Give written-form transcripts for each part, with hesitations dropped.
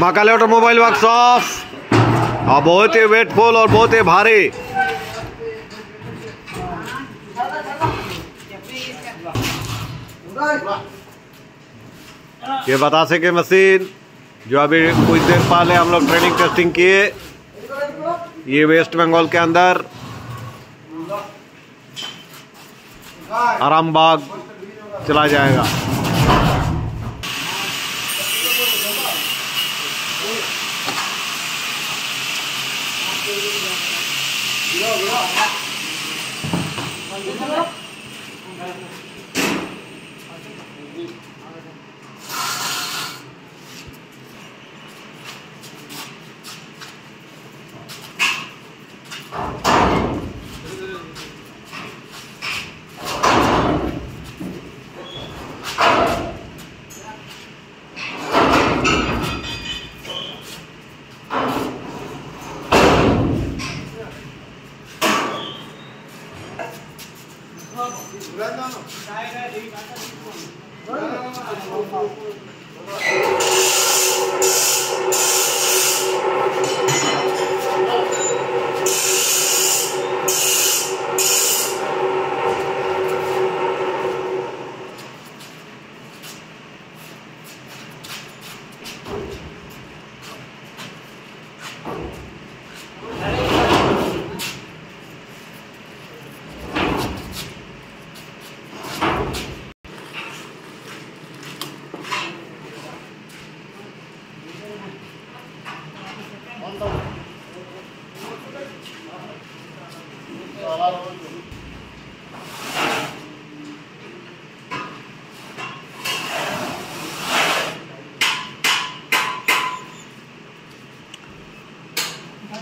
Mahakali automobile workshop और बहुत ही वेटफुल और बहुत ही भारी। ये बतासे की मशीन जो अभी कुछ देर पहले हम लोग ट्रेनिंग टेस्टिंग किए, ये वेस्ट बंगाल के अंदर आरामबाग चला जाएगा।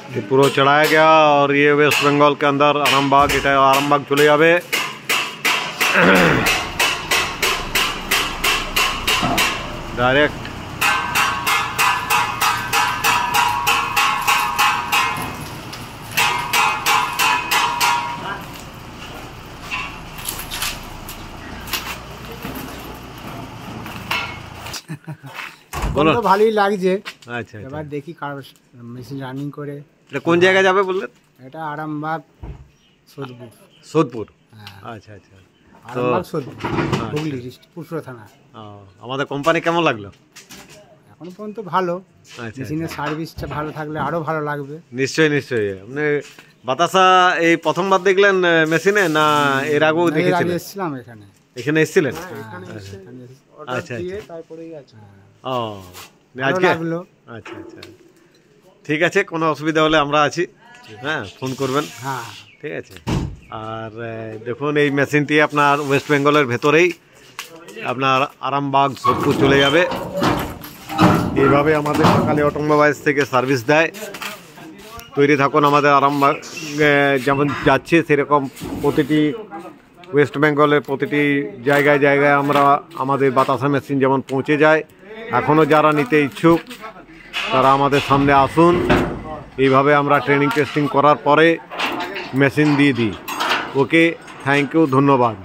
ये पूरा चढ़ाया गया और ये वेस्ट बंगाल के अंदर आरामबाग, এটা आरामबाग चले যাবে। डायरेक्ट বলো তো ভালোই লাগছে। আচ্ছা, এবার দেখি কার মেশিন রানিং করে। এটা কোন জায়গায় যাবে বললেন? এটা আরামবাগ সোদপুর। সোদপুর, আচ্ছা আচ্ছা। আরামবাগ সোদপুর, হুগলি ডিস্ট্রিক্ট, পুরসুরা থানা। আমাদের কোম্পানি কেমন লাগলো? এখন পর্যন্ত ভালো। আচ্ছা, মেশিনের সার্ভিসটা ভালো থাকলে আরো ভালো লাগবে। নিশ্চয়ই নিশ্চয়ই। আপনি বাতাসা এই প্রথমবার দেখলেন মেশিনে না এর আগেও দেখেছিলেন? এসেছিলাম এখানে। এখানে এসেছিলেন? আচ্ছা, তারপরেই আছে। ও আজকে লাগলো। আচ্ছা আচ্ছা, ঠিক আছে, কোনো অসুবিধা হলে আমরা আছি, হ্যাঁ ফোন করবেন। হ্যাঁ ঠিক আছে। আর দেখুন এই মেশিনটি আপনার ওয়েস্ট বেঙ্গলের ভেতরেই আপনার আরামবাগ সোদপুর চলে যাবে। এইভাবে আমাদের সকালে অটোমোবাইলস থেকে সার্ভিস দেয়। তৈরি থাকুন, আমাদের আরামবাগ যেমন যাচ্ছে সেরকম প্রতিটি ওয়েস্ট বেঙ্গলের প্রতিটি জায়গায় জায়গায় আমরা আমাদের বাতাসা মেশিন যেমন পৌঁছে যায়। এখনও যারা নিতে ইচ্ছুক তারা আমাদের সামনে আসুন। এইভাবে আমরা ট্রেনিং টেস্টিং করার পরে মেশিন দিয়ে দিই। ওকে, থ্যাংক ইউ, ধন্যবাদ।